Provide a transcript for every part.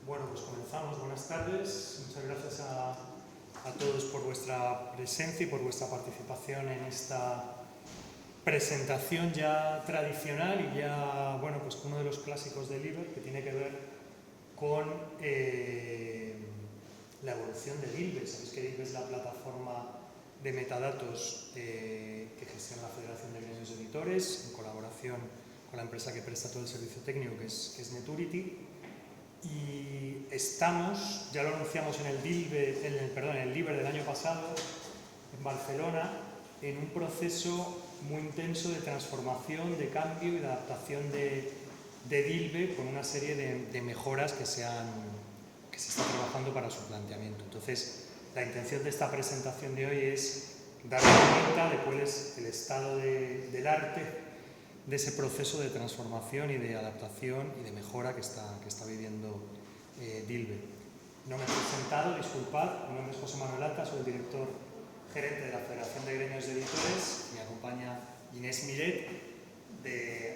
Bueno, pues comenzamos. Buenas tardes. Muchas gracias a todos por vuestra presencia y por vuestra participación en esta presentación ya tradicional y ya, bueno, pues uno de los clásicos del libro que tiene que ver con la evolución de Dilbe. Sabéis que Dilbe es la plataforma de metadatos que gestiona la Federación de Gremios Editores en colaboración con la empresa que presta todo el servicio técnico, que es Neturity. Y estamos, ya lo anunciamos en el Dilbe, en el Liber del año pasado, en Barcelona, en un proceso muy intenso de transformación, de cambio y de adaptación de Dilbe con una serie de mejoras que se está trabajando para su planteamiento. Entonces, la intención de esta presentación de hoy es dar cuenta de cuál es el estado del arte de ese proceso de transformación y de adaptación y de mejora que está viviendo Dilbe. No me he presentado, disculpad, mi nombre es José Manuel Alta, soy el director gerente de la Federación de Gremios de Editores, me acompaña Inés Miret,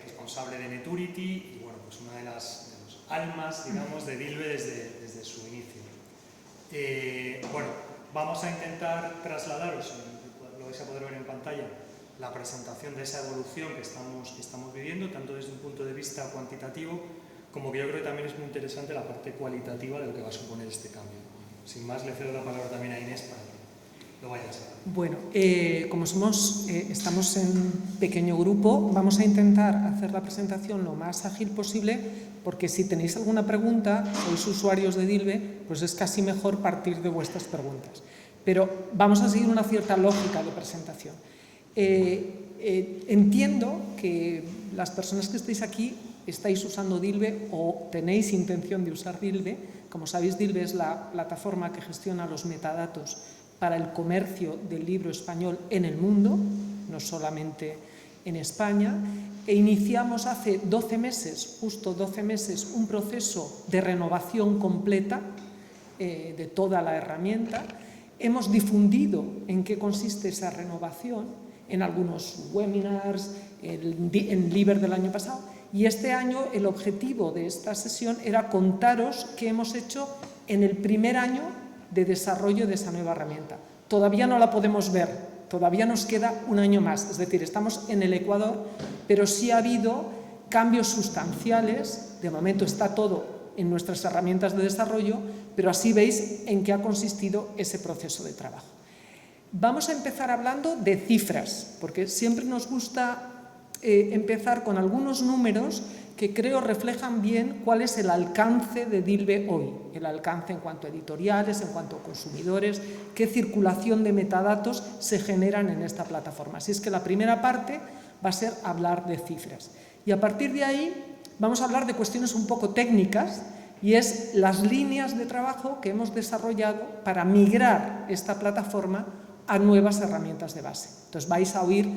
responsable de Neturity y bueno, pues una de las almas, digamos, de Dilbe desde su inicio. Bueno, vamos a intentar trasladaros, lo vais a poder ver en pantalla, la presentación de esa evolución que estamos viviendo, tanto desde un punto de vista cuantitativo, como que yo creo que también es muy interesante la parte cualitativa de lo que va a suponer este cambio. Sin más, le cedo la palabra también a Inés para que lo vaya a saber. Bueno, como estamos en pequeño grupo, vamos a intentar hacer la presentación lo más ágil posible, porque si tenéis alguna pregunta, sois usuarios de Dilbe, pues es casi mejor partir de vuestras preguntas. Pero vamos a seguir una cierta lógica de presentación. Entiendo que las personas que estáis aquí estáis usando Dilbe o tenéis intención de usar Dilbe. Como sabéis, Dilbe es la plataforma que gestiona los metadatos para el comercio del libro español en el mundo, no solamente en España, e iniciamos hace 12 meses, justo 12 meses, un proceso de renovación completa de toda la herramienta. Hemos difundido en qué consiste esa renovación en algunos webinars, en Liber del año pasado, y este año el objetivo de esta sesión era contaros qué hemos hecho en el primer año de desarrollo de esa nueva herramienta. Todavía no la podemos ver, todavía nos queda un año más, es decir, estamos en el Ecuador, pero sí ha habido cambios sustanciales. De momento está todo en nuestras herramientas de desarrollo, pero así veis en qué ha consistido ese proceso de trabajo. Vamos a empezar hablando de cifras, porque siempre nos gusta empezar con algunos números que creo reflejan bien cuál es el alcance de Dilbe hoy, el alcance en cuanto a editoriales, en cuanto a consumidores, qué circulación de metadatos se generan en esta plataforma. Así es que la primera parte va a ser hablar de cifras. Y a partir de ahí vamos a hablar de cuestiones un poco técnicas, y es las líneas de trabajo que hemos desarrollado para migrar esta plataforma a nuevas herramientas de base. Entonces vais a oír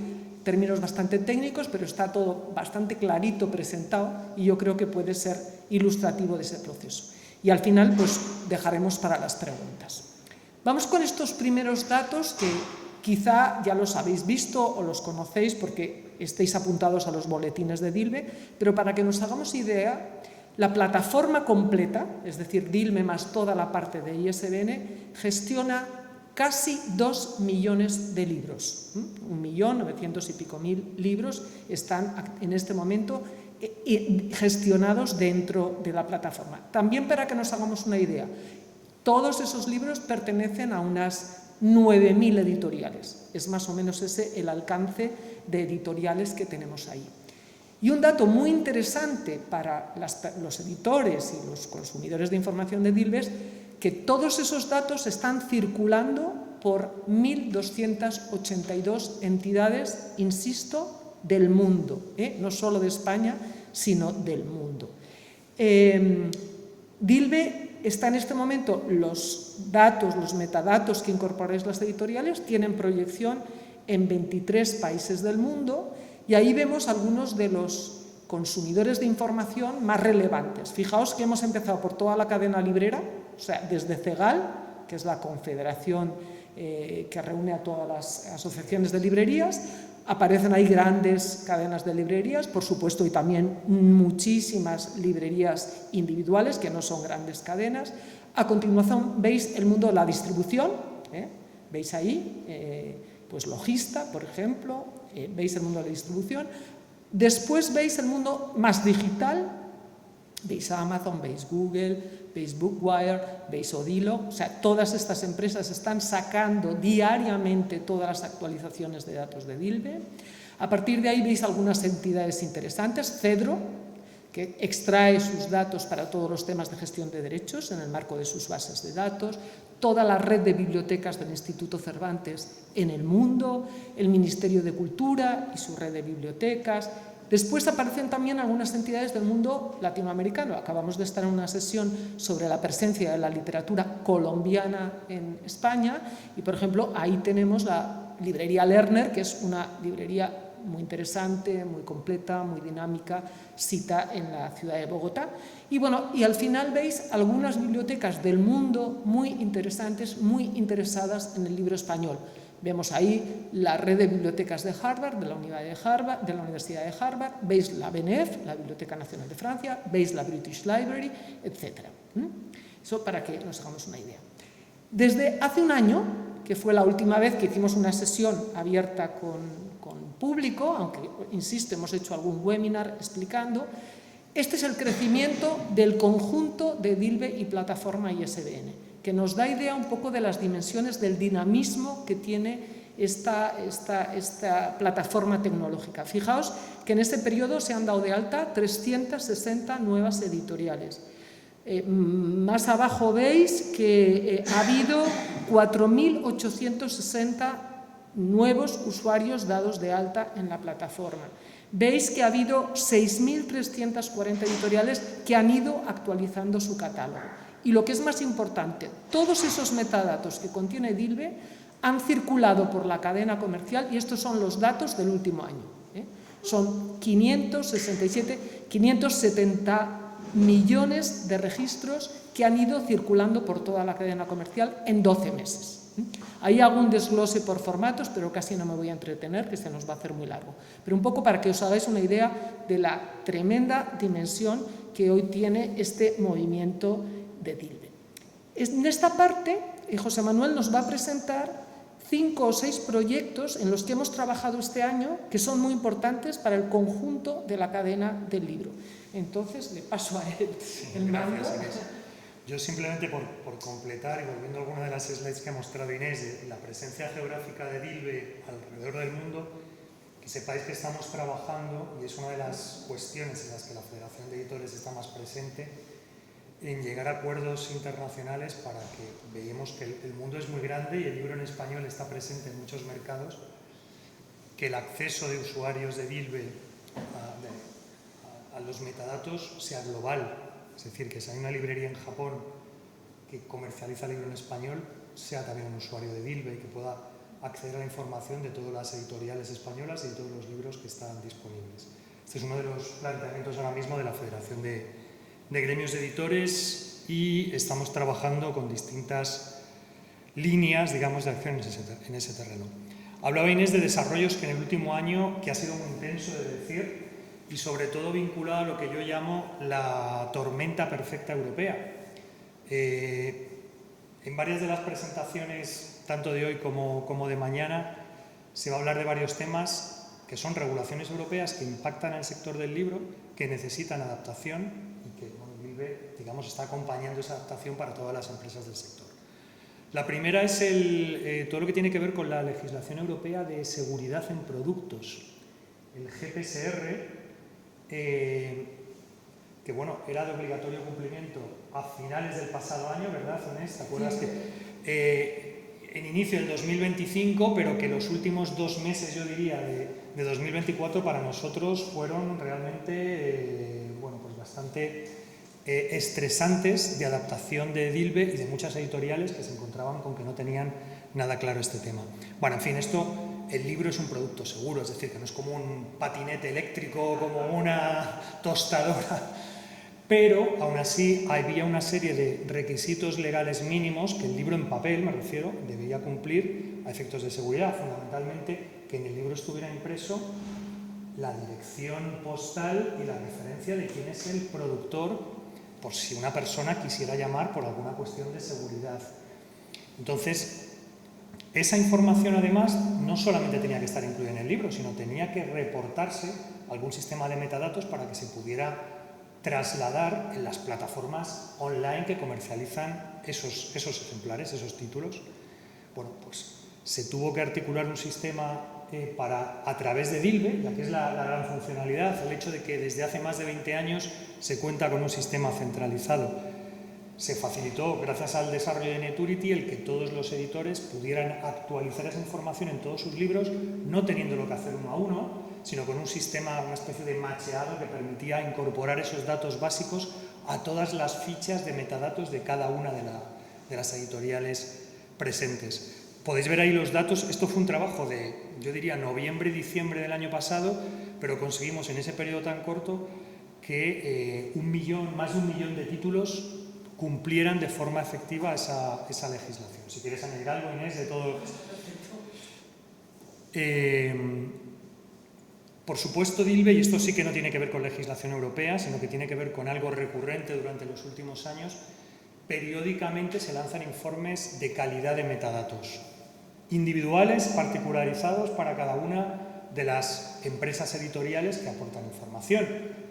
términos bastante técnicos, pero está todo bastante clarito presentado y yo creo que puede ser ilustrativo de ese proceso. Y al final, pues dejaremos para las preguntas. Vamos con estos primeros datos que quizá ya los habéis visto o los conocéis porque estéis apuntados a los boletines de Dilbe, pero para que nos hagamos idea, la plataforma completa, es decir, Dilbe más toda la parte de ISBN, gestiona casi 2 millones de libros. 1.900.000 y pico libros están en este momento gestionados dentro de la plataforma. También para que nos hagamos una idea, todos esos libros pertenecen a unas 9.000 editoriales. Es más o menos ese el alcance de editoriales que tenemos ahí. Y un dato muy interesante para los editores y los consumidores de información de Dilbe es que todos esos datos están circulando por 1.282 entidades, insisto, del mundo, no solo de España, sino del mundo. Dilbe está en este momento, los datos, los metadatos que incorporáis las editoriales tienen proyección en 23 países del mundo y ahí vemos algunos de los consumidores de información más relevantes. Fijaos que hemos empezado por toda la cadena librera, o sea, desde CEGAL, que es la confederación que reúne a todas las asociaciones de librerías, Aparecen ahí grandes cadenas de librerías, por supuesto, y también muchísimas librerías individuales que no son grandes cadenas. A continuación veis el mundo de la distribución, veis ahí, pues Logista, por ejemplo, veis el mundo de la distribución. Después veis el mundo más digital, veis Amazon, veis Google, veis Bookwire, veis Odilo, o sea, todas estas empresas están sacando diariamente todas las actualizaciones de datos de Dilbe. A partir de ahí veis algunas entidades interesantes, Cedro, que extrae sus datos para todos los temas de gestión de derechos en el marco de sus bases de datos, toda la red de bibliotecas del Instituto Cervantes en el mundo, el Ministerio de Cultura y su red de bibliotecas. Después aparecen también algunas entidades del mundo latinoamericano. Acabamos de estar en una sesión sobre la presencia de la literatura colombiana en España y, por ejemplo, ahí tenemos la librería Lerner, que es una librería muy interesante, muy completa, muy dinámica, cita en la ciudad de Bogotá. Y bueno, y al final veis algunas bibliotecas del mundo muy interesantes, muy interesadas en el libro español. Vemos ahí la red de bibliotecas de Harvard, de la Universidad de Harvard, veis la BNF, la Biblioteca Nacional de Francia, veis la British Library, etc. Eso para que nos hagamos una idea. Desde hace un año, que fue la última vez que hicimos una sesión abierta con público, aunque, insisto, hemos hecho algún webinar explicando, este es el crecimiento del conjunto de Dilbe y plataforma ISBN, que nos da idea un poco de las dimensiones del dinamismo que tiene esta plataforma tecnológica. Fijaos que en este periodo se han dado de alta 360 nuevas editoriales. Más abajo veis que ha habido 4.860 nuevos usuarios dados de alta en la plataforma. Veis que ha habido 6.340 editoriales que han ido actualizando su catálogo. Y lo que es más importante, todos esos metadatos que contiene Dilbe han circulado por la cadena comercial y estos son los datos del último año. Son 570 millones de registros que han ido circulando por toda la cadena comercial en 12 meses. Ahí hago un desglose por formatos, pero casi no me voy a entretener, que se nos va a hacer muy largo. Pero un poco para que os hagáis una idea de la tremenda dimensión que hoy tiene este movimiento de Dilbe. En esta parte, José Manuel nos va a presentar 5 o 6 proyectos en los que hemos trabajado este año que son muy importantes para el conjunto de la cadena del libro. Entonces, le paso a él el mando. Yo simplemente por completar y volviendo a alguna de las slides que ha mostrado Inés de la presencia geográfica de Dilbe alrededor del mundo, que sepáis que estamos trabajando, y es una de las cuestiones en las que la Federación de Editores está más presente, en llegar a acuerdos internacionales para que veamos que el mundo es muy grande y el libro en español está presente en muchos mercados, que el acceso de usuarios de Dilbe a los metadatos sea global. Es decir, que si hay una librería en Japón que comercializa libro en español, sea también un usuario de Dilbe y que pueda acceder a la información de todas las editoriales españolas y de todos los libros que están disponibles. Este es uno de los planteamientos ahora mismo de la Federación de Gremios de Editores y estamos trabajando con distintas líneas, digamos, de acción en ese terreno. Hablaba Inés de desarrollos que en el último año, que ha sido muy intenso de decir, y sobre todo vinculado a lo que yo llamo la tormenta perfecta europea. En varias de las presentaciones, tanto de hoy como de mañana, se va a hablar de varios temas que son regulaciones europeas que impactan en el sector del libro, que necesitan adaptación y que Dilbe, digamos, está acompañando esa adaptación para todas las empresas del sector. La primera es todo lo que tiene que ver con la legislación europea de seguridad en productos, el GPSR, que bueno, era de obligatorio cumplimiento a finales del pasado año, ¿verdad, Inés? ¿Te acuerdas que en inicio del 2025, pero que los últimos 2 meses, yo diría, de 2024 para nosotros fueron realmente, bueno, pues bastante estresantes de adaptación de Dilbe y de muchas editoriales que se encontraban con que no tenían nada claro este tema. Bueno, en fin, el libro es un producto seguro, es decir, que no es como un patinete eléctrico, como una tostadora, pero aún así había una serie de requisitos legales mínimos que el libro en papel, me refiero, debía cumplir a efectos de seguridad, fundamentalmente que en el libro estuviera impreso la dirección postal y la referencia de quién es el productor, por si una persona quisiera llamar por alguna cuestión de seguridad. Entonces, esa información además no solamente tenía que estar incluida en el libro, sino tenía que reportarse a algún sistema de metadatos para que se pudiera trasladar en las plataformas online que comercializan esos ejemplares, esos títulos. Bueno, pues se tuvo que articular un sistema a través de DILBE, ya que es la gran funcionalidad, el hecho de que desde hace más de 20 años se cuenta con un sistema centralizado. Se facilitó, gracias al desarrollo de Neturity, el que todos los editores pudieran actualizar esa información en todos sus libros, no teniéndolo que hacer uno a uno, sino con un sistema, una especie de macheado que permitía incorporar esos datos básicos a todas las fichas de metadatos de cada una de las editoriales presentes. Podéis ver ahí los datos. Esto fue un trabajo de, yo diría, noviembre-diciembre del año pasado, pero conseguimos en ese periodo tan corto que más de 1 millón de títulos cumplieran de forma efectiva esa legislación. Si quieres añadir algo, Inés, de todo. Por supuesto, DILBE, y esto sí que no tiene que ver con legislación europea, sino que tiene que ver con algo recurrente durante los últimos años, periódicamente se lanzan informes de calidad de metadatos, individuales, particularizados para cada una de las empresas editoriales que aportan información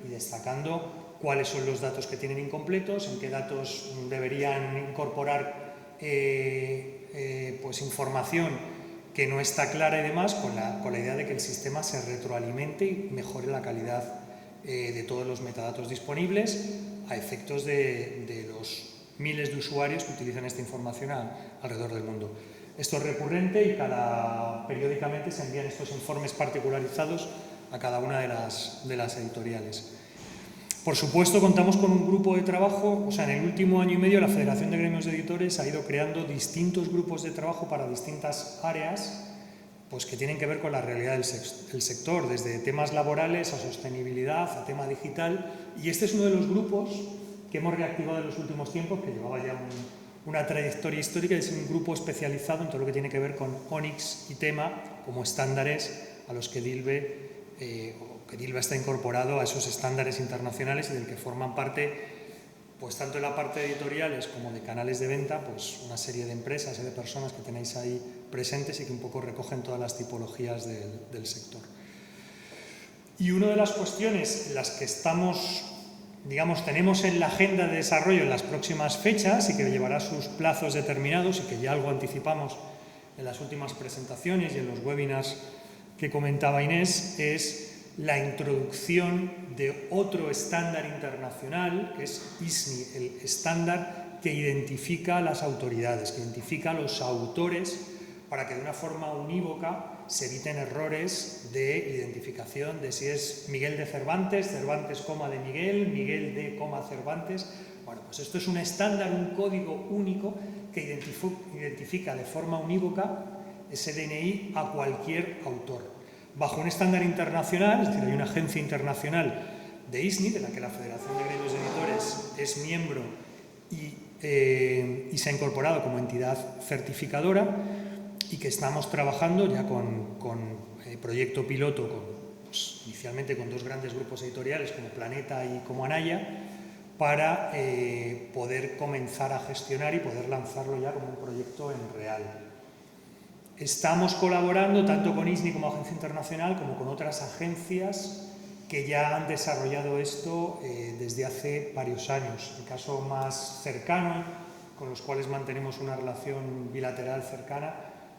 y destacando cuáles son los datos que tienen incompletos, en qué datos deberían incorporar pues información que no está clara y demás, con la idea de que el sistema se retroalimente y mejore la calidad de todos los metadatos disponibles a efectos de los miles de usuarios que utilizan esta información alrededor del mundo. Esto es recurrente y periódicamente se envían estos informes particularizados a cada una de las editoriales. Por supuesto, contamos con un grupo de trabajo, en el último año y medio la Federación de Gremios de Editores ha ido creando distintos grupos de trabajo para distintas áreas pues, que tienen que ver con la realidad del sector, desde temas laborales a sostenibilidad, a tema digital, y este es uno de los grupos que hemos reactivado en los últimos tiempos, que llevaba ya una trayectoria histórica, es un grupo especializado en todo lo que tiene que ver con ONIX y tema como estándares a los que DILBE está incorporado a esos estándares internacionales y del que forman parte, pues tanto en la parte de editoriales como de canales de venta, pues una serie de empresas y de personas que tenéis ahí presentes y que un poco recogen todas las tipologías del sector. Y una de las cuestiones en las que tenemos en la agenda de desarrollo en las próximas fechas y que llevará sus plazos determinados y que ya algo anticipamos en las últimas presentaciones y en los webinars que comentaba Inés, es la introducción de otro estándar internacional, que es ISNI, el estándar que identifica a las autoridades, que identifica a los autores para que de una forma unívoca se eviten errores de identificación de si es Miguel de Cervantes, Cervantes, de Miguel, Miguel de, Cervantes. Bueno, pues esto es un estándar, un código único que identifica de forma unívoca ese DNI a cualquier autor. Bajo un estándar internacional, es decir, hay una agencia internacional de ISNI, de la que la Federación de Gremios de Editores es miembro y se ha incorporado como entidad certificadora y que estamos trabajando ya con proyecto piloto, inicialmente con 2 grandes grupos editoriales como Planeta y como Anaya, para poder comenzar a gestionar y poder lanzarlo ya como un proyecto en real. Estamos colaborando tanto con ISNI como Agencia Internacional como con otras agencias que ya han desarrollado esto desde hace varios años. El caso más cercano, con los cuales mantenemos una relación bilateral cercana,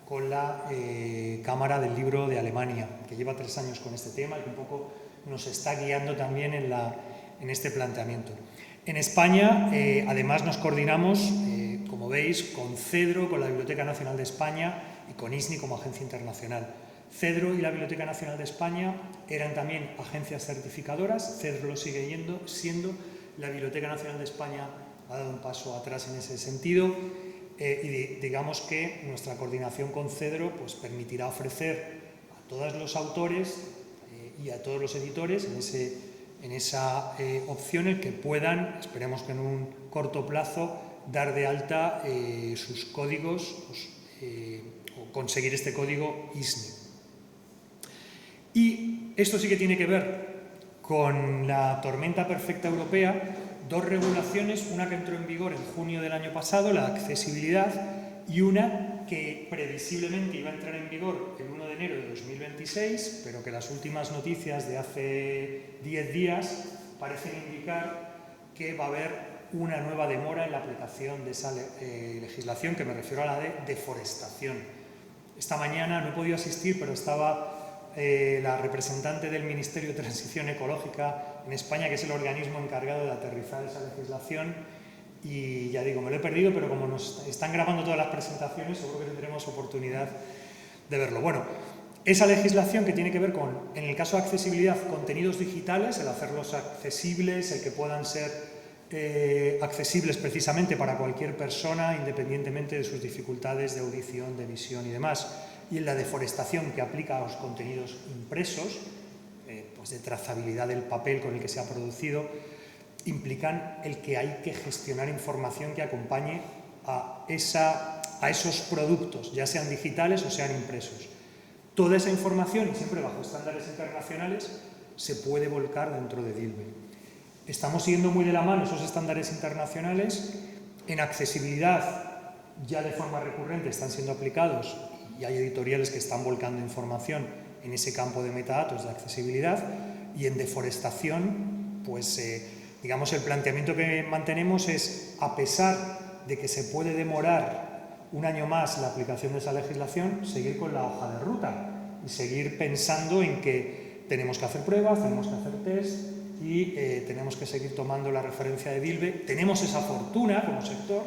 con la Cámara del Libro de Alemania, que lleva 3 años con este tema y que un poco nos está guiando también en este planteamiento. En España, además, nos coordinamos, como veis, con CEDRO, con la Biblioteca Nacional de España y con ISNI como agencia internacional. CEDRO y la Biblioteca Nacional de España eran también agencias certificadoras, CEDRO lo sigue siendo, la Biblioteca Nacional de España ha dado un paso atrás en ese sentido y digamos que nuestra coordinación con CEDRO pues, permitirá ofrecer a todos los autores y a todos los editores en esa opción el que puedan, esperemos que en un corto plazo, dar de alta sus códigos o conseguir este código ISNI. Y esto sí que tiene que ver con la tormenta perfecta europea, dos regulaciones, una que entró en vigor en junio del año pasado, la accesibilidad, y una que previsiblemente iba a entrar en vigor el 1 de enero de 2026, pero que las últimas noticias de hace 10 días parecen indicar que va a haber una nueva demora en la aplicación de esa legislación, que me refiero a la de deforestación. Esta mañana no he podido asistir, pero estaba la representante del Ministerio de Transición Ecológica en España, que es el organismo encargado de aterrizar esa legislación, y ya digo, me lo he perdido, pero como nos están grabando todas las presentaciones, seguro que tendremos oportunidad de verlo. Bueno, esa legislación que tiene que ver con, en el caso de accesibilidad, contenidos digitales, el hacerlos accesibles, el que puedan ser accesibles precisamente para cualquier persona, independientemente de sus dificultades de audición, de visión y demás, y en la deforestación que aplica a los contenidos impresos, pues de trazabilidad del papel con el que se ha producido, implican el que hay que gestionar información que acompañe a esos productos, ya sean digitales o sean impresos. Toda esa información, y siempre bajo estándares internacionales, se puede volcar dentro de DILBE. Estamos siguiendo muy de la mano esos estándares internacionales. En accesibilidad, ya de forma recurrente están siendo aplicados y hay editoriales que están volcando información en ese campo de metadatos de accesibilidad, y en deforestación, pues digamos, el planteamiento que mantenemos es, a pesar de que se puede demorar un año más la aplicación de esa legislación, seguir con la hoja de ruta y seguir pensando en que tenemos que hacer pruebas, tenemos que hacer test y tenemos que seguir tomando la referencia de DILBE. Tenemos esa fortuna como sector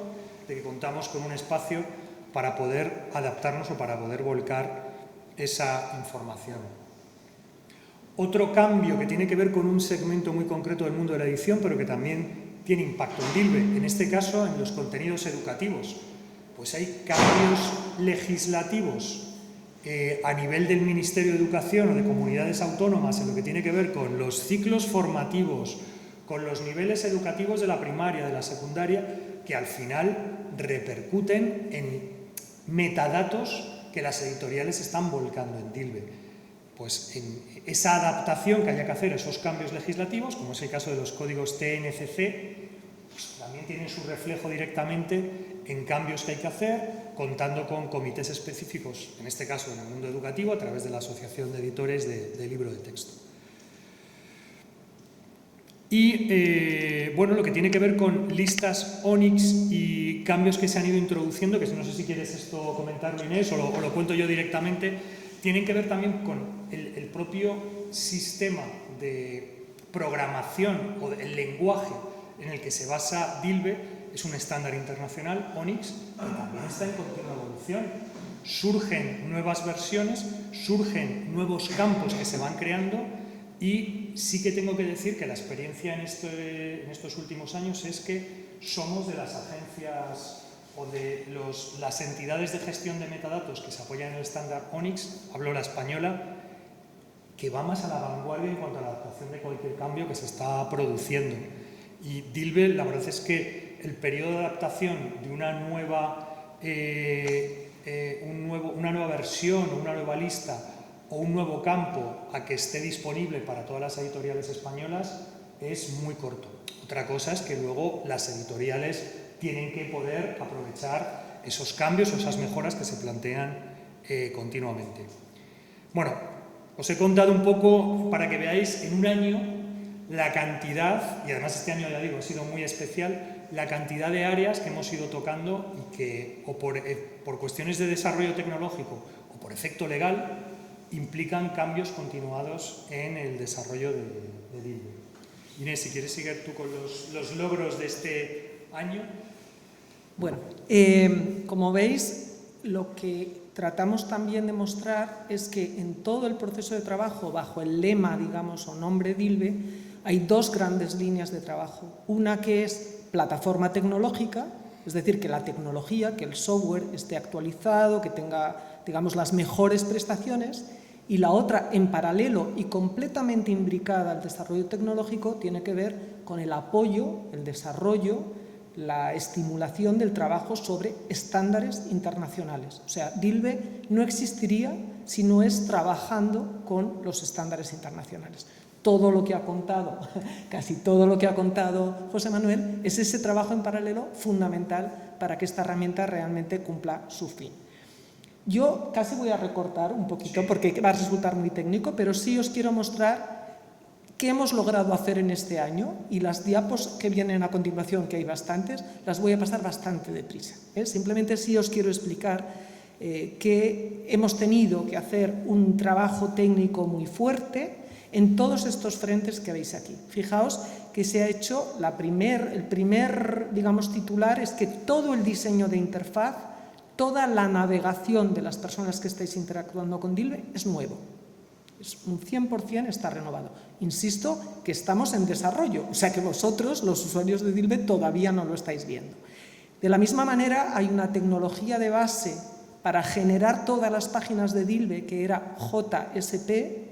de que contamos con un espacio para poder adaptarnos o para poder volcar esa información. Otro cambio que tiene que ver con un segmento muy concreto del mundo de la edición, pero que también tiene impacto en DILBE, en este caso en los contenidos educativos. Pues hay cambios legislativos a nivel del Ministerio de Educación o de comunidades autónomas en lo que tiene que ver con los ciclos formativos, con los niveles educativos de la primaria, de la secundaria, que al final repercuten en metadatos que las editoriales están volcando en DILBE. Pues en esa adaptación que haya que hacer a esos cambios legislativos, como es el caso de los códigos TNCC, pues también tienen su reflejo directamente en cambios que hay que hacer, contando con comités específicos, en este caso en el mundo educativo, a través de la Asociación de Editores de Libro de Texto. Y bueno, lo que tiene que ver con listas ONIX y cambios que se han ido introduciendo, que no sé si quieres esto comentarlo, Inés, o lo cuento yo directamente, tienen que ver también con el propio sistema de programación o el lenguaje en el que se basa DILBE. Es un estándar internacional, ONIX, que también está en continua evolución. Surgen nuevas versiones, surgen nuevos campos que se van creando, y sí que tengo que decir que la experiencia en estos últimos años es que somos de las agencias o de las entidades de gestión de metadatos que se apoyan en el estándar ONIX, hablo la española, que va más a la vanguardia en cuanto a la adaptación de cualquier cambio que se está produciendo. Y DILBE, la verdad es que el periodo de adaptación de una nueva versión, o una nueva lista o un nuevo campo a que esté disponible para todas las editoriales españolas es muy corto. Otra cosa es que luego las editoriales tienen que poder aprovechar esos cambios o esas mejoras que se plantean continuamente. Bueno, os he contado un poco para que veáis en un año la cantidad, y además este año, ya digo, ha sido muy especial, la cantidad de áreas que hemos ido tocando y que, o por cuestiones de desarrollo tecnológico o por efecto legal, implican cambios continuados en el desarrollo de DILBE. Inés, si quieres seguir tú con los logros de este año. Bueno, como veis, lo que tratamos también de mostrar es que en todo el proceso de trabajo, bajo el lema, digamos, o nombre DILBE, hay dos grandes líneas de trabajo. Una que es plataforma tecnológica, es decir, que la tecnología, que el software esté actualizado, que tenga, digamos, las mejores prestaciones, y la otra, en paralelo y completamente imbricada al desarrollo tecnológico, tiene que ver con el apoyo, el desarrollo, la estimulación del trabajo sobre estándares internacionales. O sea, DILBE no existiría sino es trabajando con los estándares internacionales. Todo lo que ha contado, casi todo lo que ha contado José Manuel, es ese trabajo en paralelo fundamental para que esta herramienta realmente cumpla su fin. Yo casi voy a recortar un poquito porque va a resultar muy técnico, pero sí os quiero mostrar qué hemos logrado hacer en este año, y las diapos que vienen a continuación, que hay bastantes, las voy a pasar bastante deprisa. Simplemente sí os quiero explicar que hemos tenido que hacer un trabajo técnico muy fuerte en todos estos frentes que veis aquí. Fijaos que se ha hecho el primer, digamos, titular es que todo el diseño de interfaz, toda la navegación de las personas que estáis interactuando con Dilbe es nuevo. Es un 100% está renovado. Insisto que estamos en desarrollo, o sea que vosotros, los usuarios de Dilbe, todavía no lo estáis viendo. De la misma manera, hay una tecnología de base para generar todas las páginas de Dilbe, que era JSP,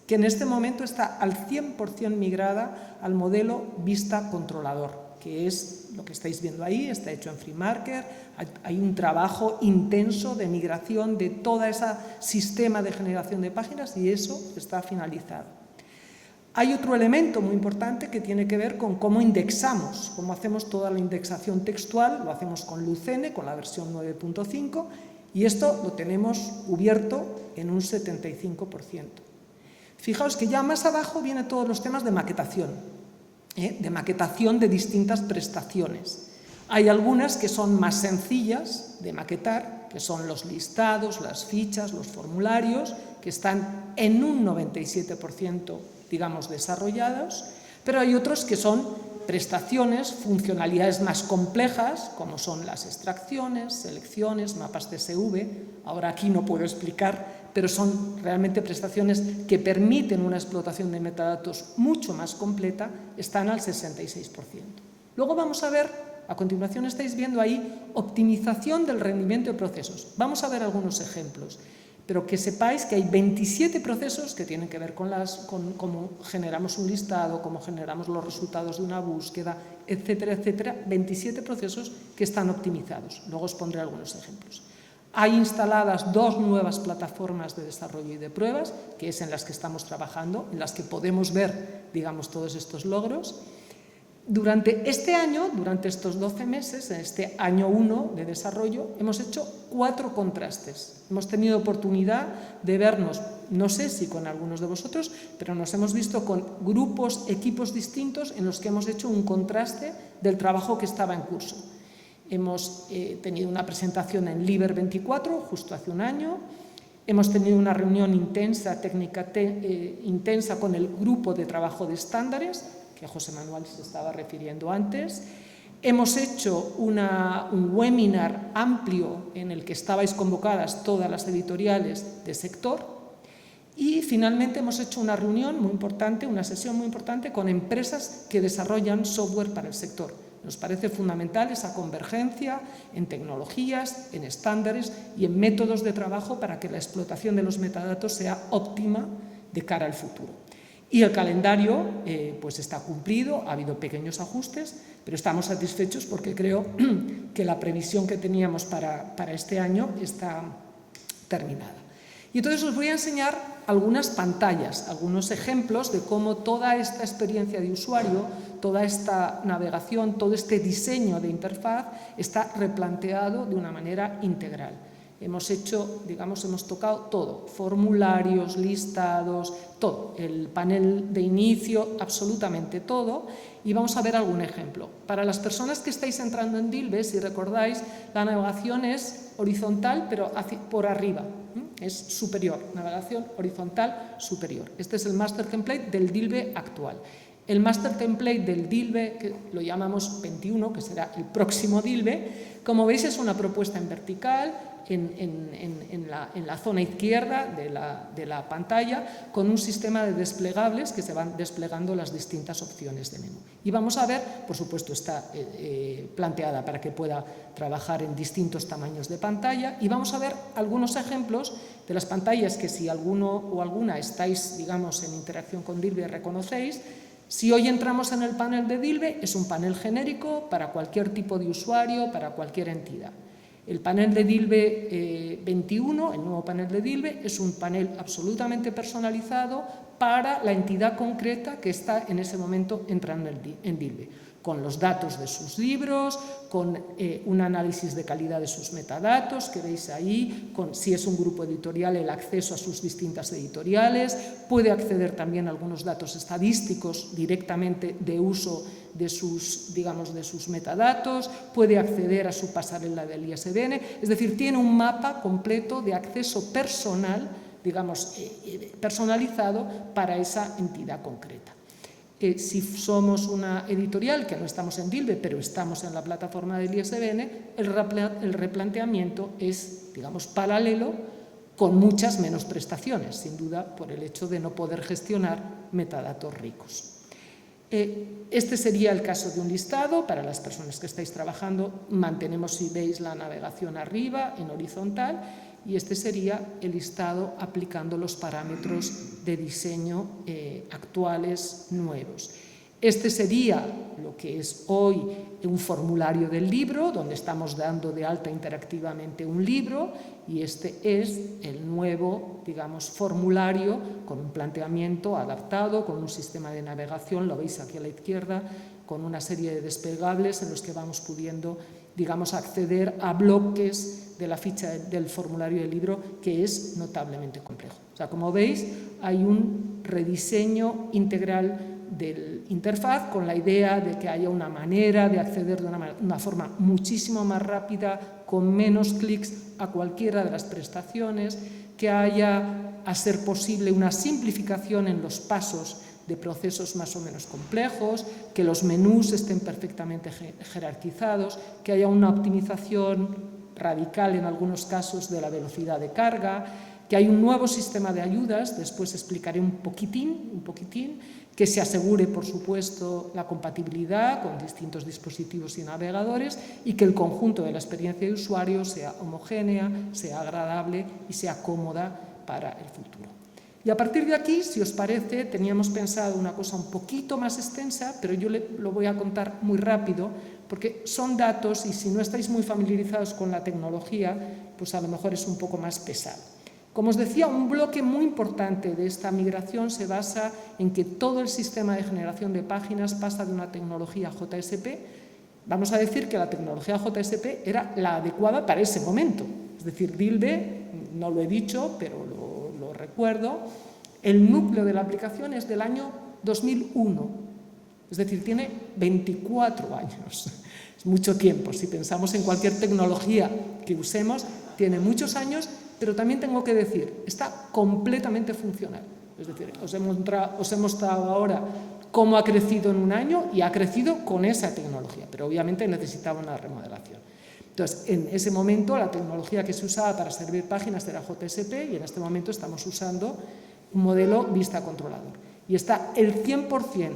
que en este momento está al 100% migrada al modelo vista controlador, que es lo que estáis viendo ahí, está hecho en FreeMarker. Hay un trabajo intenso de migración de todo ese sistema de generación de páginas y eso está finalizado. Hay otro elemento muy importante que tiene que ver con cómo indexamos, cómo hacemos toda la indexación textual, lo hacemos con Lucene, con la versión 9.5, y esto lo tenemos cubierto en un 75%. Fijaos que ya más abajo vienen todos los temas de maquetación de distintas prestaciones. Hay algunas que son más sencillas de maquetar, que son los listados, las fichas, los formularios, que están en un 97%, digamos, desarrollados, pero hay otros que son prestaciones, funcionalidades más complejas, como son las extracciones, selecciones, mapas CSV. Ahora aquí no puedo explicar, pero son realmente prestaciones que permiten una explotación de metadatos mucho más completa, están al 66%. Luego vamos a ver, a continuación estáis viendo ahí, optimización del rendimiento de procesos. Vamos a ver algunos ejemplos, pero que sepáis que hay 27 procesos que tienen que ver con cómo generamos un listado, cómo generamos los resultados de una búsqueda, etcétera, etcétera. 27 procesos que están optimizados. Luego os pondré algunos ejemplos. Hay instaladas 2 nuevas plataformas de desarrollo y de pruebas, que es en las que estamos trabajando, en las que podemos ver, digamos, todos estos logros. Durante este año, durante estos 12 meses, en este año 1 de desarrollo, hemos hecho 4 contrastes. Hemos tenido oportunidad de vernos, no sé si con algunos de vosotros, pero nos hemos visto con grupos, equipos distintos en los que hemos hecho un contraste del trabajo que estaba en curso. Hemos tenido una presentación en Liber 24, justo hace un año. Hemos tenido una reunión intensa, técnica intensa con el grupo de trabajo de estándares, que José Manuel se estaba refiriendo antes. Hemos hecho un webinar amplio en el que estabais convocadas todas las editoriales de sector. Y finalmente hemos hecho una reunión muy importante, una sesión muy importante con empresas que desarrollan software para el sector. Nos parece fundamental esa convergencia en tecnologías, en estándares y en métodos de trabajo para que la explotación de los metadatos sea óptima de cara al futuro. Y el calendario pues está cumplido, ha habido pequeños ajustes, pero estamos satisfechos porque creo que la previsión que teníamos para este año está terminada. Y entonces os voy a enseñar algunas pantallas, algunos ejemplos de cómo toda esta experiencia de usuario, toda esta navegación, todo este diseño de interfaz está replanteado de una manera integral. Hemos hecho, digamos, hemos tocado todo, formularios, listados, todo, el panel de inicio, absolutamente todo, y vamos a ver algún ejemplo. Para las personas que estáis entrando en Dilbe, si recordáis, la navegación es horizontal, pero por arriba, es superior, navegación horizontal superior. Este es el master template del Dilbe actual. El master template del Dilbe, que lo llamamos 21, que será el próximo Dilbe, como veis es una propuesta en vertical, en la zona izquierda de la pantalla, con un sistema de desplegables que se van desplegando las distintas opciones de menú. Y vamos a ver, por supuesto está planteada para que pueda trabajar en distintos tamaños de pantalla, y vamos a ver algunos ejemplos de las pantallas que si alguno o alguna estáis, digamos, en interacción con Dilbe reconocéis. Si hoy entramos en el panel de Dilbe, es un panel genérico para cualquier tipo de usuario, para cualquier entidad. El panel de Dilbe 21, el nuevo panel de DILBE, es un panel absolutamente personalizado para la entidad concreta que está en ese momento entrando en DILBE, con los datos de sus libros, con un análisis de calidad de sus metadatos, que veis ahí, con si es un grupo editorial, el acceso a sus distintas editoriales, puede acceder también a algunos datos estadísticos directamente de uso de sus, digamos, de sus metadatos, puede acceder a su pasarela del ISBN, es decir, tiene un mapa completo de acceso personal, digamos, personalizado para esa entidad concreta. Si somos una editorial que no estamos en DILBE, pero estamos en la plataforma del ISBN, el replanteamiento es, digamos, paralelo, con muchas menos prestaciones, sin duda, por el hecho de no poder gestionar metadatos ricos. Este sería el caso de un listado. Para las personas que estáis trabajando, mantenemos, si veis, la navegación arriba, en horizontal, y este sería el listado aplicando los parámetros de diseño actuales nuevos. Este sería lo que es hoy un formulario del libro, donde estamos dando de alta interactivamente un libro, y este es el nuevo, digamos, formulario con un planteamiento adaptado, con un sistema de navegación, lo veis aquí a la izquierda, con una serie de desplegables en los que vamos pudiendo, digamos, acceder a bloques de la ficha del formulario del libro, que es notablemente complejo. O sea, como veis, hay un rediseño integral del interfaz con la idea de que haya una manera de acceder de una forma muchísimo más rápida, con menos clics a cualquiera de las prestaciones, que haya, a ser posible, una simplificación en los pasos de procesos más o menos complejos, que los menús estén perfectamente jerarquizados, que haya una optimización radical en algunos casos de la velocidad de carga, que hay un nuevo sistema de ayudas, después explicaré un poquitín, que se asegure, por supuesto, la compatibilidad con distintos dispositivos y navegadores y que el conjunto de la experiencia de usuario sea homogénea, sea agradable y sea cómoda para el futuro. Y a partir de aquí, si os parece, teníamos pensado una cosa un poquito más extensa, pero yo lo voy a contar muy rápido, porque son datos y si no estáis muy familiarizados con la tecnología, pues a lo mejor es un poco más pesado. Como os decía, un bloque muy importante de esta migración se basa en que todo el sistema de generación de páginas pasa de una tecnología JSP. Vamos a decir que la tecnología JSP era la adecuada para ese momento. Es decir, DILBE, no lo he dicho, pero lo recuerdo, el núcleo de la aplicación es del año 2001. Es decir, tiene 24 años. Es mucho tiempo. Si pensamos en cualquier tecnología que usemos, tiene muchos años, pero también tengo que decir, está completamente funcional. Es decir, os he mostrado ahora cómo ha crecido en un año y ha crecido con esa tecnología, pero obviamente necesitaba una remodelación. Entonces, en ese momento la tecnología que se usaba para servir páginas era JSP y en este momento estamos usando un modelo vista controlador. Y está el 100%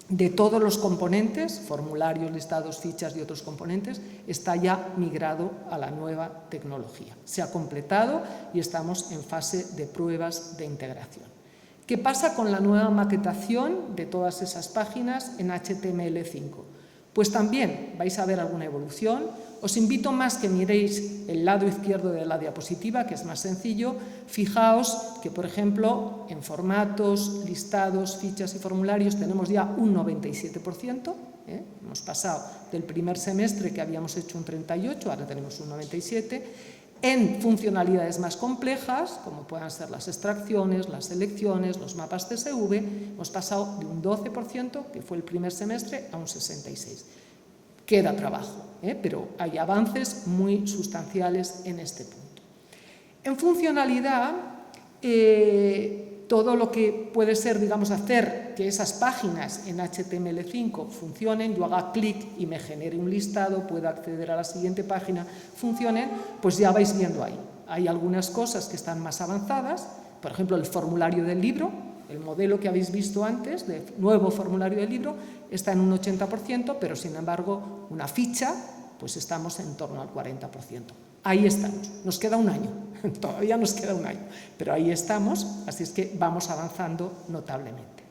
de todos los componentes, formularios, listados, fichas y otros componentes, está ya migrado a la nueva tecnología. Se ha completado y estamos en fase de pruebas de integración. ¿Qué pasa con la nueva maquetación de todas esas páginas en HTML5? Pues también vais a ver alguna evolución. Os invito más que miréis el lado izquierdo de la diapositiva, que es más sencillo. Fijaos que, por ejemplo, en formatos, listados, fichas y formularios tenemos ya un 97%. Hemos pasado del primer semestre que habíamos hecho un 38%, ahora tenemos un 97%. En funcionalidades más complejas, como puedan ser las extracciones, las selecciones, los mapas CSV, hemos pasado de un 12%, que fue el primer semestre, a un 66%. Queda trabajo, pero hay avances muy sustanciales en este punto. En funcionalidad, todo lo que puede ser, digamos, hacer que esas páginas en HTML5 funcionen, yo haga clic y me genere un listado, pueda acceder a la siguiente página, funcionen, pues ya vais viendo ahí. Hay algunas cosas que están más avanzadas, por ejemplo, el formulario del libro, el modelo que habéis visto antes, de nuevo formulario del libro, está en un 80%, pero sin embargo, una ficha, pues estamos en torno al 40%. Ahí estamos, nos queda un año, todavía nos queda un año, pero ahí estamos, así es que vamos avanzando notablemente.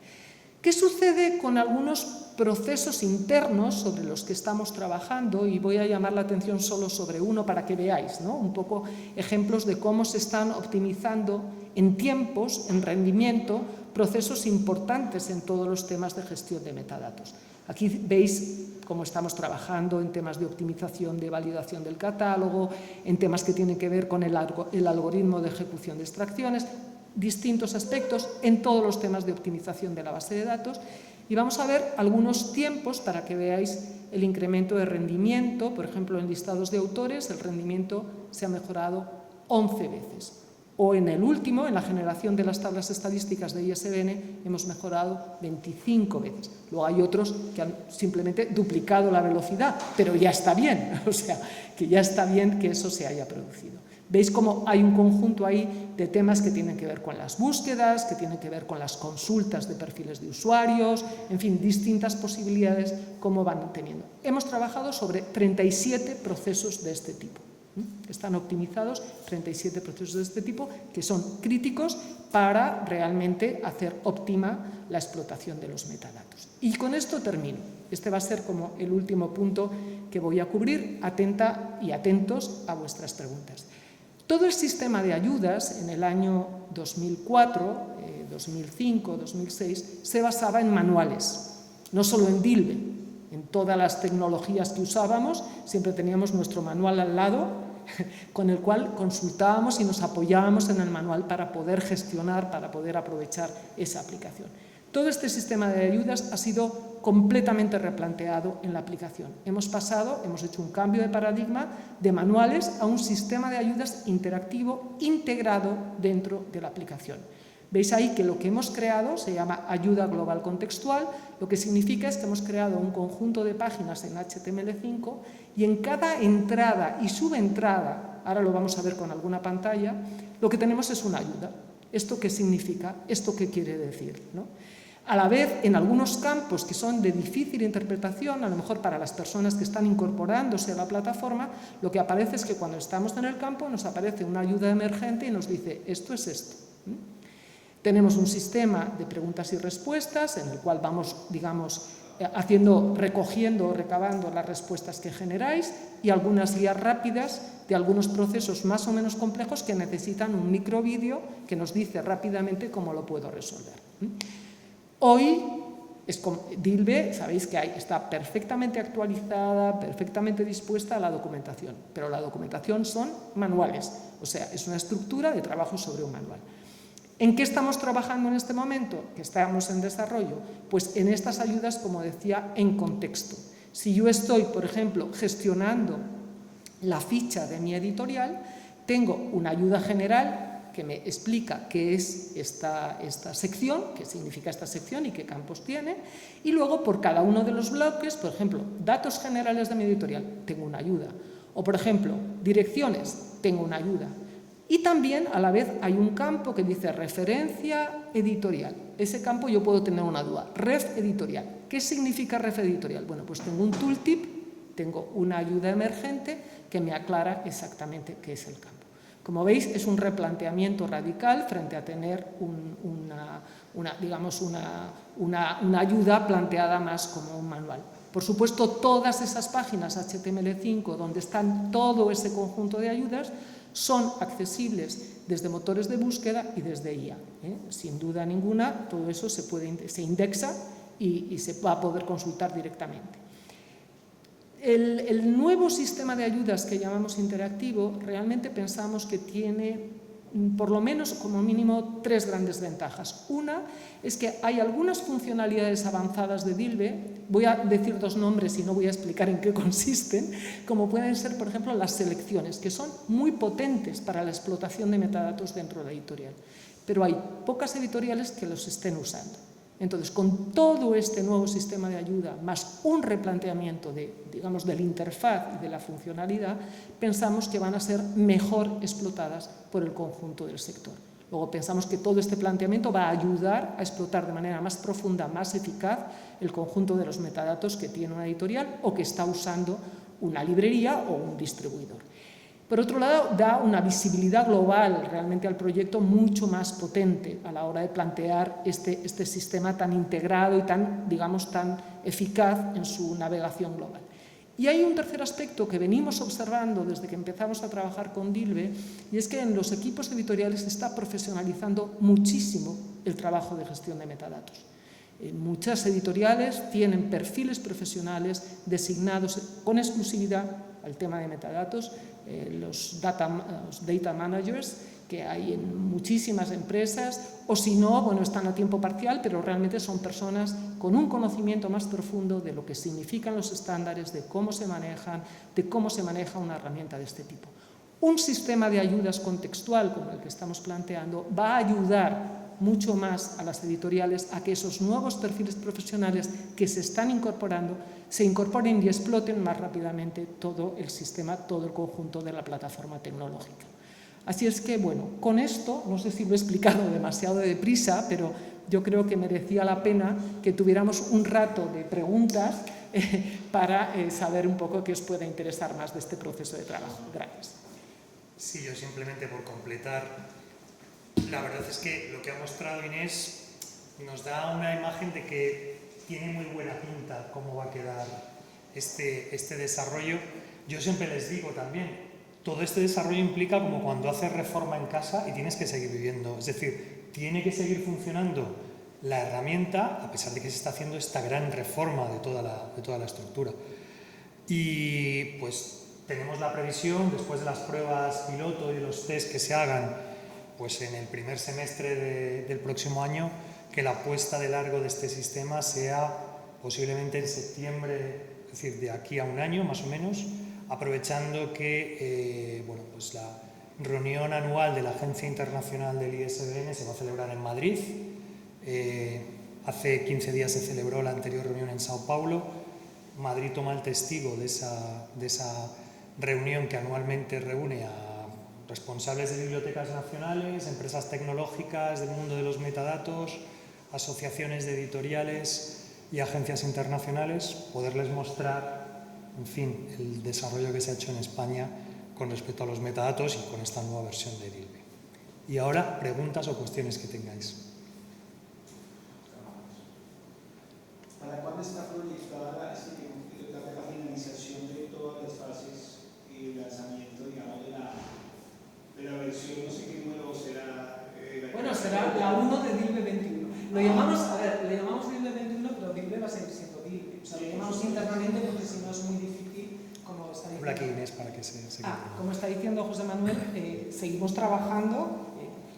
¿Qué sucede con algunos procesos internos sobre los que estamos trabajando? Y voy a llamar la atención solo sobre uno para que veáis, ¿no?, un poco ejemplos de cómo se están optimizando en tiempos, en rendimiento, procesos importantes en todos los temas de gestión de metadatos. Aquí veis cómo estamos trabajando en temas de optimización, de validación del catálogo, en temas que tienen que ver con el algoritmo de ejecución de extracciones, distintos aspectos en todos los temas de optimización de la base de datos. Y vamos a ver algunos tiempos para que veáis el incremento de rendimiento. Por ejemplo, en listados de autores el rendimiento se ha mejorado 11 veces. O en el último, en la generación de las tablas estadísticas de ISBN, hemos mejorado 25 veces. Luego hay otros que han simplemente duplicado la velocidad, pero ya está bien, o sea, que ya está bien que eso se haya producido. Veis cómo hay un conjunto ahí de temas que tienen que ver con las búsquedas, que tienen que ver con las consultas de perfiles de usuarios, en fin, distintas posibilidades, cómo van teniendo. Hemos trabajado sobre 37 procesos de este tipo. Están optimizados 37 procesos de este tipo que son críticos para realmente hacer óptima la explotación de los metadatos. Y con esto termino. Este va a ser como el último punto que voy a cubrir. Atenta y atentos a vuestras preguntas. Todo el sistema de ayudas en el año 2004, 2005, 2006 se basaba en manuales, no solo en Dilbe. En todas las tecnologías que usábamos siempre teníamos nuestro manual al lado con el cual consultábamos y nos apoyábamos en el manual para poder gestionar, para poder aprovechar esa aplicación. Todo este sistema de ayudas ha sido completamente replanteado en la aplicación. Hemos hecho un cambio de paradigma de manuales a un sistema de ayudas interactivo integrado dentro de la aplicación. Veis ahí que lo que hemos creado se llama ayuda global contextual, lo que significa es que hemos creado un conjunto de páginas en HTML5 y en cada entrada y subentrada, ahora lo vamos a ver con alguna pantalla, lo que tenemos es una ayuda. ¿Esto qué significa? ¿Esto qué quiere decir?, ¿no? A la vez, en algunos campos que son de difícil interpretación, a lo mejor para las personas que están incorporándose a la plataforma, lo que aparece es que cuando estamos en el campo nos aparece una ayuda emergente y nos dice esto es esto. Tenemos un sistema de preguntas y respuestas en el cual vamos, digamos, recogiendo o recabando las respuestas que generáis y algunas guías rápidas de algunos procesos más o menos complejos que necesitan un microvídeo que nos dice rápidamente cómo lo puedo resolver. Hoy, Dilbe, sabéis que está perfectamente actualizada, perfectamente dispuesta a la documentación, pero la documentación son manuales, o sea, es una estructura de trabajo sobre un manual. ¿En qué estamos trabajando en este momento? Que estamos en desarrollo. Pues en estas ayudas, como decía, en contexto. Si yo estoy, por ejemplo, gestionando la ficha de mi editorial, tengo una ayuda general que me explica qué es esta sección, qué significa esta sección y qué campos tiene, y luego por cada uno de los bloques, por ejemplo, datos generales de mi editorial, tengo una ayuda, o por ejemplo, direcciones, tengo una ayuda. Y también, a la vez, hay un campo que dice referencia editorial. Ese campo yo puedo tener una duda. Ref editorial. ¿Qué significa ref editorial? Bueno, pues tengo un tooltip, tengo una ayuda emergente que me aclara exactamente qué es el campo. Como veis, es un replanteamiento radical frente a tener una ayuda planteada más como un manual. Por supuesto, todas esas páginas HTML5 donde están todo ese conjunto de ayudas son accesibles desde motores de búsqueda y desde IA. Sin duda ninguna, todo eso se indexa y se va a poder consultar directamente. El nuevo sistema de ayudas que llamamos interactivo realmente pensamos que tiene por lo menos como mínimo 3 grandes ventajas. Una es que hay algunas funcionalidades avanzadas de Dilbe, voy a decir 2 nombres y no voy a explicar en qué consisten, como pueden ser, por ejemplo, las selecciones, que son muy potentes para la explotación de metadatos dentro de la editorial, pero hay pocas editoriales que los estén usando. Entonces, con todo este nuevo sistema de ayuda, más un replanteamiento del interfaz y de la funcionalidad, pensamos que van a ser mejor explotadas por el conjunto del sector. Luego pensamos que todo este planteamiento va a ayudar a explotar de manera más profunda, más eficaz, el conjunto de los metadatos que tiene una editorial o que está usando una librería o un distribuidor. Por otro lado, da una visibilidad global realmente al proyecto mucho más potente a la hora de plantear este sistema tan integrado y tan, digamos, tan eficaz en su navegación global. Y hay un tercer aspecto que venimos observando desde que empezamos a trabajar con Dilbe, y es que en los equipos editoriales se está profesionalizando muchísimo el trabajo de gestión de metadatos. Muchas editoriales tienen perfiles profesionales designados con exclusividad al tema de metadatos, los data managers que hay en muchísimas empresas, o si no, bueno, están a tiempo parcial, pero realmente son personas con un conocimiento más profundo de lo que significan los estándares, de cómo se manejan, de cómo se maneja una herramienta de este tipo. Un sistema de ayudas contextual como el que estamos planteando va a ayudar mucho más a las editoriales a que esos nuevos perfiles profesionales que se están incorporando se incorporen y exploten más rápidamente todo el sistema, todo el conjunto de la plataforma tecnológica. Así es que, bueno, con esto, no sé si lo he explicado demasiado deprisa, pero yo creo que merecía la pena que tuviéramos un rato de preguntas para saber un poco qué os puede interesar más de este proceso de trabajo. Gracias. Sí, yo simplemente por completar, la verdad es que lo que ha mostrado Inés nos da una imagen de que tiene muy buena pinta cómo va a quedar este desarrollo. Yo siempre les digo también, todo este desarrollo implica como cuando haces reforma en casa y tienes que seguir viviendo. Es decir, tiene que seguir funcionando la herramienta a pesar de que se está haciendo esta gran reforma de toda la estructura. Y pues tenemos la previsión, después de las pruebas piloto y los test que se hagan, pues en el primer semestre del próximo año, que la puesta de largo de este sistema sea posiblemente en septiembre, es decir, de aquí a un año más o menos, aprovechando que bueno, pues la reunión anual de la Agencia Internacional del ISBN se va a celebrar en Madrid. Hace 15 días se celebró la anterior reunión en Sao Paulo. Madrid toma el testigo de esa reunión que anualmente reúne a responsables de bibliotecas nacionales, empresas tecnológicas del mundo de los metadatos, asociaciones de editoriales y agencias internacionales, poderles mostrar, en fin, el desarrollo que se ha hecho en España con respecto a los metadatos y con esta nueva versión de Dilbe. Y ahora, preguntas o cuestiones que tengáis. ¿Para cuándo está proyectada la finalización de todas las fases y lanzamiento, digamos, de la versión, no sé qué número será? Bueno, será la 1 de Dilbe 21. Lo llamamos, a ver, le llamamos Dilbe 21, pero Dilbe va a seguir siendo Dilbe. O sea, lo llamamos internamente porque si no es muy difícil, como está diciendo. Habla aquí Inés para que se como está diciendo José Manuel, seguimos trabajando.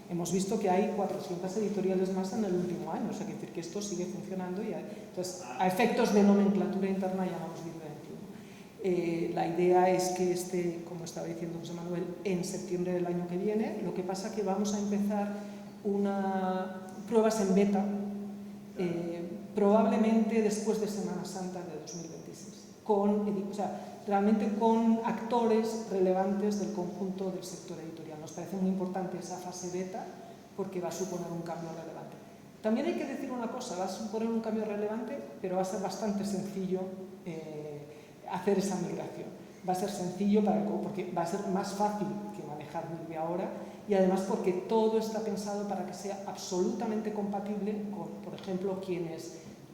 Hemos visto que hay 400 editoriales más en el último año, o sea, que decir que esto sigue funcionando y entonces, a efectos de nomenclatura interna llamamos Dilbe 21. La idea es que esté, como estaba diciendo José Manuel, en septiembre del año que viene. Lo que pasa es que vamos a empezar pruebas en beta, probablemente después de Semana Santa de 2026, realmente con actores relevantes del conjunto del sector editorial. Nos parece muy importante esa fase beta porque va a suponer un cambio relevante. También hay que decir una cosa, va a suponer un cambio relevante, pero va a ser bastante sencillo hacer esa migración. Va a ser sencillo porque va a ser más fácil que manejar Dilbe ahora y además porque todo está pensado para que sea absolutamente compatible con, por ejemplo,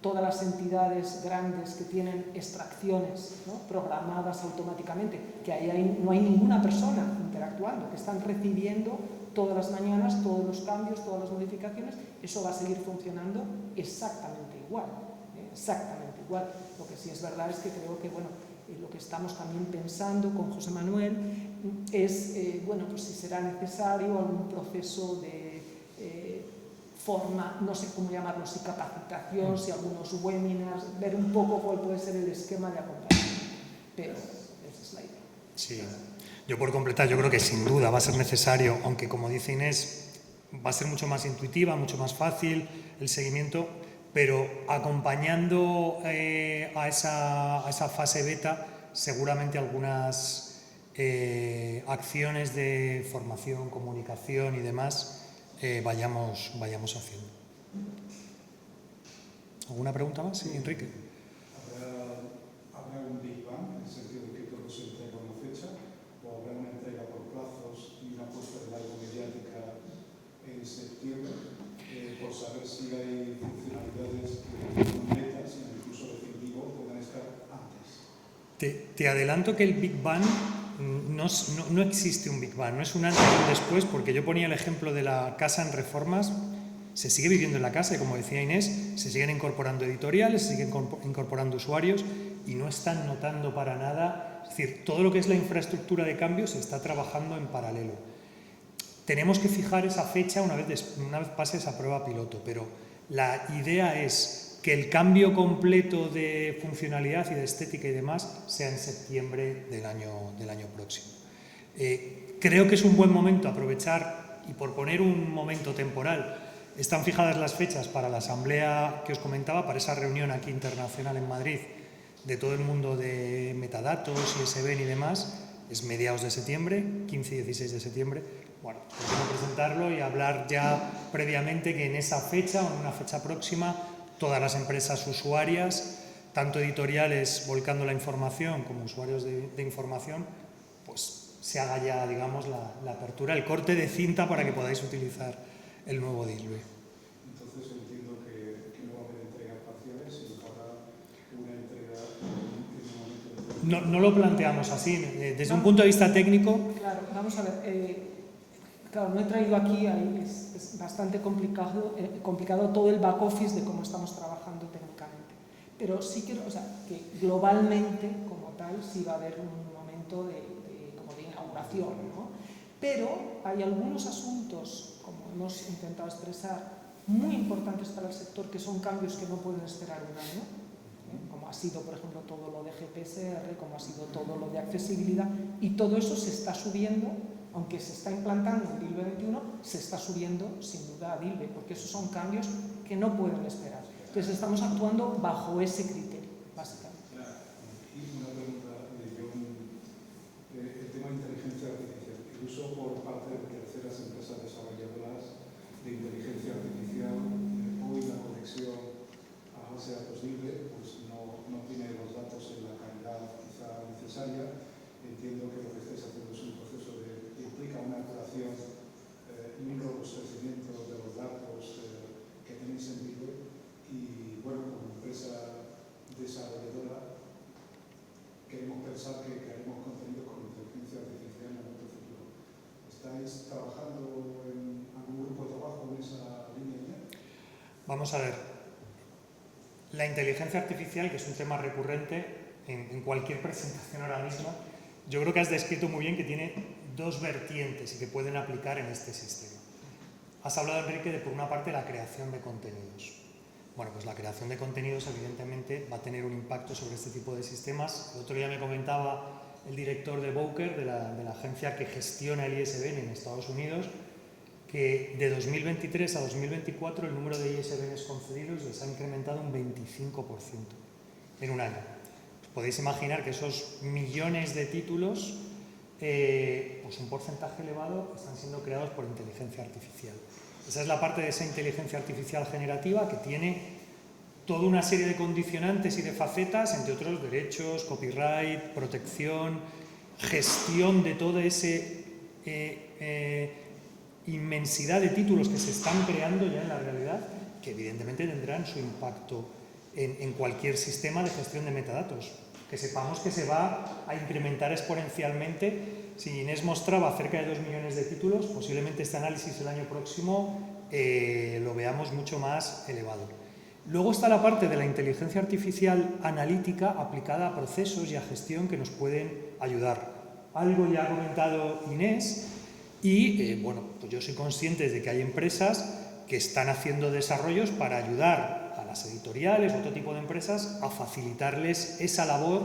todas las entidades grandes que tienen extracciones, ¿no?, programadas automáticamente, que ahí no hay ninguna persona interactuando, que están recibiendo todas las mañanas todos los cambios, todas las modificaciones. Eso va a seguir funcionando exactamente igual, exactamente igual. Lo que sí es verdad es que creo que, bueno, lo que estamos también pensando con José Manuel es, bueno, pues si será necesario algún proceso de forma, no sé cómo llamarlo, si capacitación, si algunos webinars, ver un poco cuál puede ser el esquema de acompañamiento. Pero esa es la idea. Sí, yo por completar, yo creo que sin duda va a ser necesario, aunque como dice Inés, va a ser mucho más intuitiva, mucho más fácil el seguimiento, pero acompañando a esa fase beta, seguramente algunas acciones de formación, comunicación y demás vayamos haciendo. ¿Alguna pregunta más? Sí, Enrique. ¿Habrá un Big Bang, en el sentido de que todo se entrega a una fecha, o habrá una entrega una puesta de algo mediática en septiembre, por saber si hay funcionalidades que no metas, sino incluso definitivo, puedan estar antes. Te adelanto que el Big Bang no existe un Big Bang, no es un antes y un después, porque yo ponía el ejemplo de la casa en reformas. Se sigue viviendo en la casa y, como decía Inés, se siguen incorporando editoriales, se siguen incorporando usuarios y no están notando para nada. Es decir, todo lo que es la infraestructura de cambio se está trabajando en paralelo. Tenemos que fijar esa fecha una vez pase esa prueba piloto, pero la idea es que el cambio completo de funcionalidad y de estética y demás sea en septiembre del año próximo. Creo que es un buen momento aprovechar, y por poner un momento temporal, están fijadas las fechas para la asamblea que os comentaba, para esa reunión aquí internacional en Madrid de todo el mundo de metadatos, ISBN y demás. Es mediados de septiembre, 15 y 16 de septiembre. Bueno, podemos presentarlo y hablar ya previamente que en esa fecha o en una fecha próxima todas las empresas usuarias, tanto editoriales volcando la información como usuarios de información, pues se haga ya, digamos, la apertura, el corte de cinta para que podáis utilizar el nuevo DILBE. Entonces entiendo que no va a haber entregas parciales, sino que habrá una entrega en un momento. No lo planteamos así. Desde un punto de vista técnico. Claro, vamos a ver. Claro, no he traído aquí, es bastante complicado todo el back office de cómo estamos trabajando técnicamente. Pero sí que, o sea, que globalmente, como tal, sí va a haber un momento como de inauguración, ¿no? Pero hay algunos asuntos, como hemos intentado expresar, muy importantes para el sector, que son cambios que no pueden esperar un año, como ha sido, por ejemplo, todo lo de GPSR, como ha sido todo lo de accesibilidad, y todo eso se está subiendo, aunque se está implantando en DILBE 21, se está subiendo sin duda a DILBE, porque esos son cambios que no pueden esperar. Entonces estamos actuando bajo ese criterio, básicamente. Y una pregunta de John, el tema de inteligencia artificial, el uso por parte de terceras empresas desarrolladoras de inteligencia artificial, hoy la conexión a base de datos DILBE pues no tiene los datos en la calidad quizá necesaria. Entiendo que lo que estáis haciendo es un proceso que implica una curación y un robustecimiento de los datos que tenéis en DILBE. Y bueno, como empresa desarrolladora queremos pensar que haremos contenidos con inteligencia artificial en el futuro. ¿Estáis trabajando en algún grupo de trabajo en esa línea? Vamos a ver. La inteligencia artificial, que es un tema recurrente en cualquier presentación ahora mismo, yo creo que has descrito muy bien que tiene dos vertientes y que pueden aplicar en este sistema. Has hablado, Enrique, de por una parte la creación de contenidos. Bueno, pues la creación de contenidos evidentemente va a tener un impacto sobre este tipo de sistemas. El otro día me comentaba el director de Bowker, de la agencia que gestiona el ISBN en Estados Unidos, que de 2023 a 2024 el número de ISBNs concedidos les ha incrementado un 25% en un año. Podéis imaginar que esos millones de títulos, pues un porcentaje elevado, están siendo creados por inteligencia artificial. Esa es la parte de esa inteligencia artificial generativa que tiene toda una serie de condicionantes y de facetas, entre otros derechos, copyright, protección, gestión de toda esa inmensidad de títulos que se están creando ya en la realidad, que evidentemente tendrán su impacto en cualquier sistema de gestión de metadatos. Que sepamos que se va a incrementar exponencialmente. Si Inés mostraba cerca de 2 millones de títulos, posiblemente este análisis el año próximo lo veamos mucho más elevado. Luego está la parte de la inteligencia artificial analítica aplicada a procesos y a gestión que nos pueden ayudar. Algo ya ha comentado Inés y bueno, pues yo soy consciente de que hay empresas que están haciendo desarrollos para ayudar a las editoriales o otro tipo de empresas a facilitarles esa labor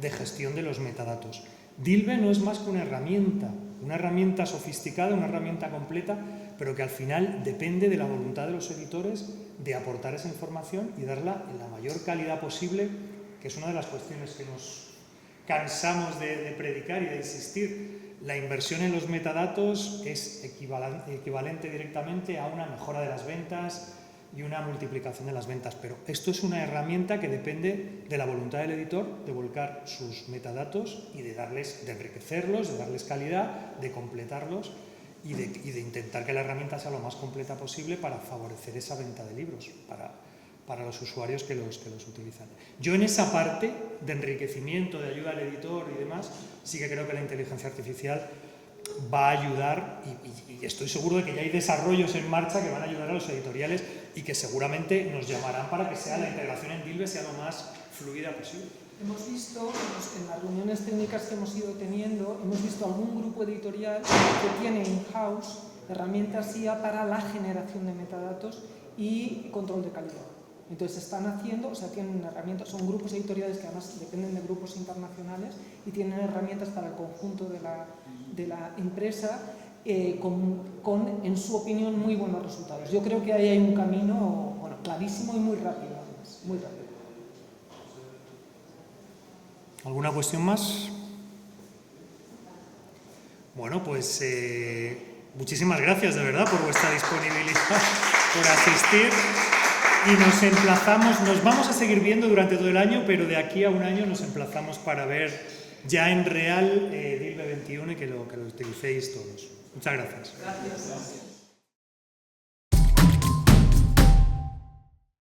de gestión de los metadatos. DILBE no es más que una herramienta sofisticada, una herramienta completa, pero que al final depende de la voluntad de los editores de aportar esa información y darla en la mayor calidad posible, que es una de las cuestiones que nos cansamos de predicar y de insistir. La inversión en los metadatos es equivalente directamente a una mejora de las ventas y una multiplicación de las ventas, pero esto es una herramienta que depende de la voluntad del editor de volcar sus metadatos y de enriquecerlos, de darles calidad, de completarlos. y de intentar que la herramienta sea lo más completa posible para favorecer esa venta de libros para los usuarios que los utilizan. Yo en esa parte de enriquecimiento, de ayuda al editor y demás, sí que creo que la inteligencia artificial va a ayudar y estoy seguro de que ya hay desarrollos en marcha que van a ayudar a los editoriales y que seguramente nos llamarán para que sea la integración en Dilbe sea lo más fluida posible. Hemos visto, en las reuniones técnicas que hemos ido teniendo, hemos visto algún grupo editorial que tiene in-house herramientas IA para la generación de metadatos y control de calidad. Entonces están haciendo, o sea, tienen herramientas, son grupos editoriales que además dependen de grupos internacionales y tienen herramientas para el conjunto de la empresa con, en su opinión, muy buenos resultados. Yo creo que ahí hay un camino, bueno, clarísimo y muy rápido, además, muy rápido. ¿Alguna cuestión más? Bueno, pues muchísimas gracias de verdad por vuestra disponibilidad, por asistir. Y nos emplazamos, nos vamos a seguir viendo durante todo el año, pero de aquí a un año nos emplazamos para ver ya en real Dilbe 21 y que lo utilicéis todos. Muchas gracias. Gracias.